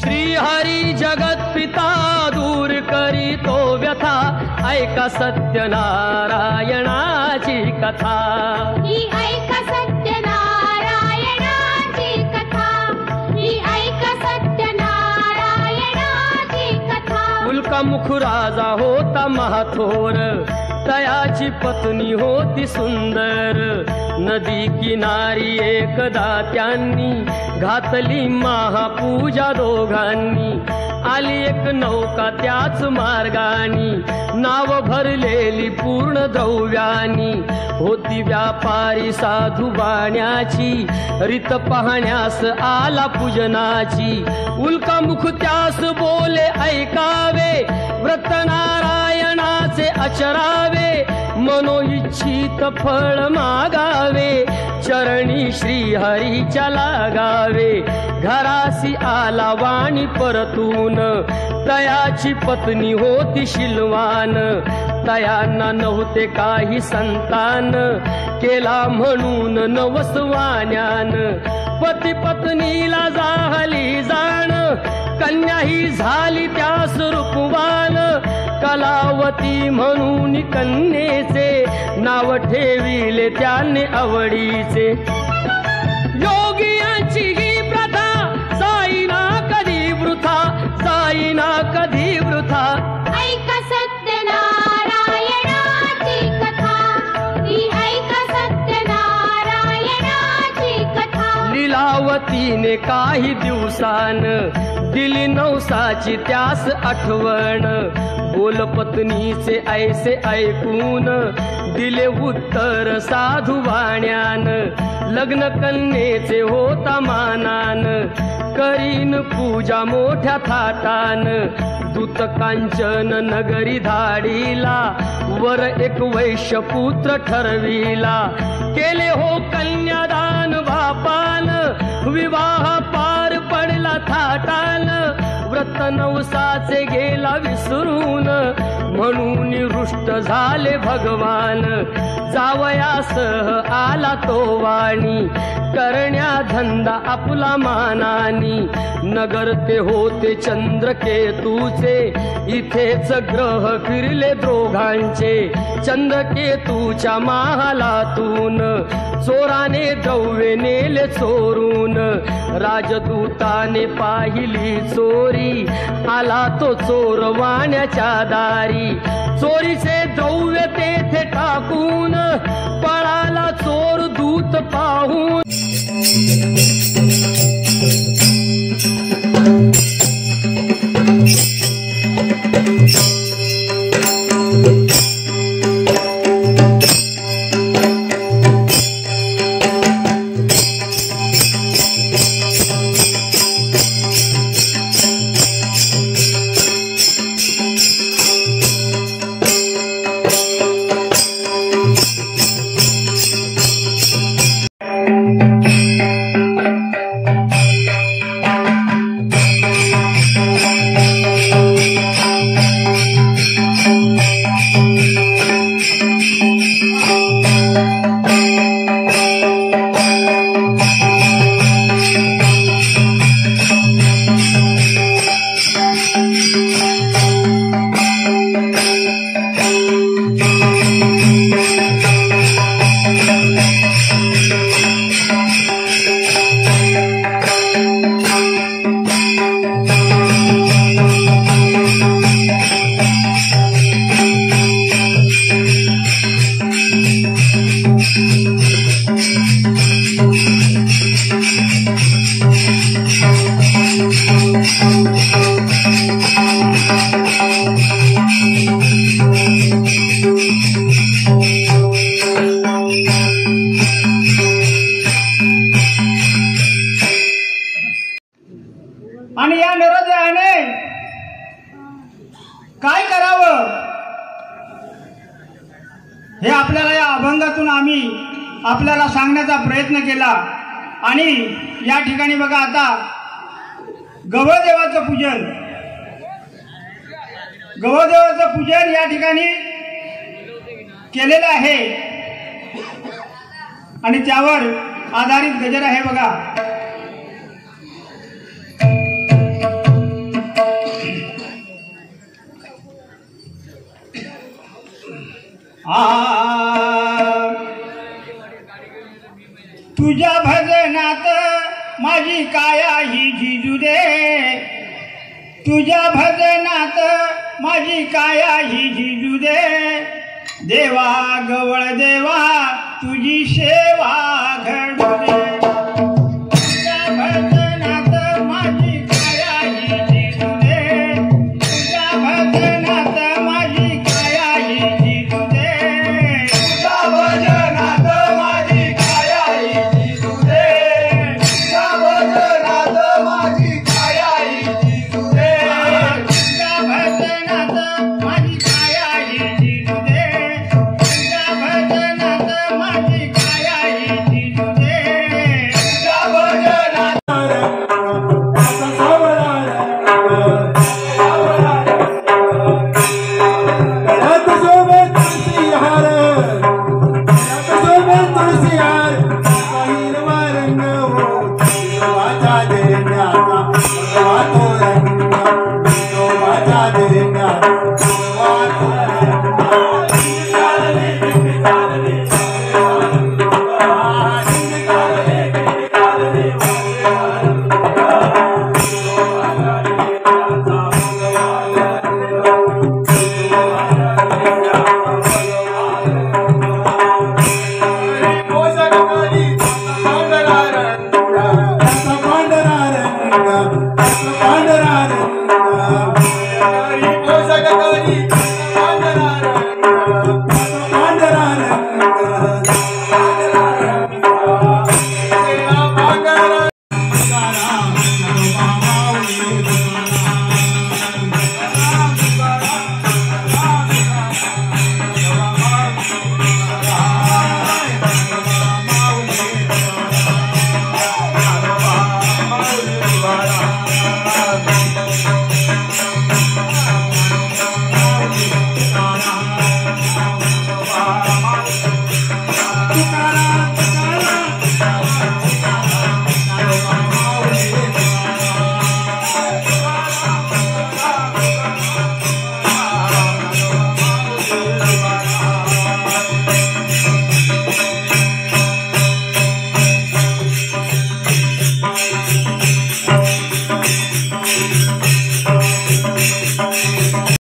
श्रीहरी जगत पिता दूर करीतो व्यथा, ऐका सत्यनारायणाची कथा। ही ऐका सत्यनारायणाची कथा, ही ऐका सत्यनारायणाची कथा। उल्कामुख राजा होता महाथोर, तयाची पत्नी होती सुंदर। नदी किनारी एकदा त्यांनी घातली महापूजा दोघांनी। आली एक नौका त्याच मार्गानी, नाव भरलेली पूर्ण द्रव्यानी। होती व्यापारी साधू बाण्याची, रीत पाहण्यास आला पूजनाची। उल्कामुख त्यास बोले ऐकावे, व्रत नारायणाचे आचरावे। मनोइच्छित फळ मागावे, चरणी श्रीहरीच्या लागावे। घरासी आला वाणी परतून, तयाची पत्नी होती शिलवान। तयांना नव्हते काही संतान, केला म्हणून नवसवान्यान। पती पत्नीला झाली जाण, कन्या ही झाली त्यास रूपवान। कलावती म्हणून कन्येचे, नाव ठेविले त्याने आवडीचे। योगियांची ही प्रथा, जाईना कधी वृथा, जाईना कधी वृथा। ऐका सत्यनारायणाची कथा, ही ऐका सत्यनारायणाची कथा। लीलावतीने काही दिवसान, दिली नवसाची त्यास आठवण। बोल पत्नीचे ऐसे ऐकून, दिले उत्तर साधू वाण्यान। लग्न कन्येचे होता मानान, करीन पूजा मोठ्या थाटान। दूत कांचन नगरी धाडीला, वर एक वैश्य पुत्र ठरविला। केले हो कन्यादान बापान, विवाह पार पडला थाटान। व्रत नवसाचे गेला विसरून, म्हणून रुष्ट झाले भगवान। जावयासह आला तो वाणी, करण्या धंदा आपला मानानी। नगर ते होते चंद्रकेतूचे, इथेच ग्रह फिरले दोघांचे। चंद्रकेतूच्या महालातून, चोराने द्रव्य नेले चोरून। राजदूताने पाहिली चोरी, आला तो चोर वाण्याच्या दारी। चोरीचे द्रव्य तेथे टाकून, पळाला चोर दूत पाहून। आणि या निरोधयाने काय करावं हे आपल्याला या अभंगातून आम्ही आपल्याला सांगण्याचा प्रयत्न केला। आणि या ठिकाणी बघा आता गवळदेवाचं पूजन या ठिकाणी केलेलं आहे आणि त्यावर आधारित गजर आहे बघा। माझी काया ही झिजू दे, तुझ्या भजनात माझी काया ही झिजू दे, देवा गवळ देवा तुझी सेवा घडू दे, तुझ्या भजनात माझी काया ही झिजू दे, तुझ्या भजनात माझी काया ही झिजू दे, तुझ्या भजनात माझी काया ही झिजू दे, तुझ्या भजनात माझी काया ही झिजू दे, तुझ्या भजनात माझी काया ही झिजू दे, तुझ्या भजनात माझी काया ही झिजू दे, तुझ्या भजनात Bye.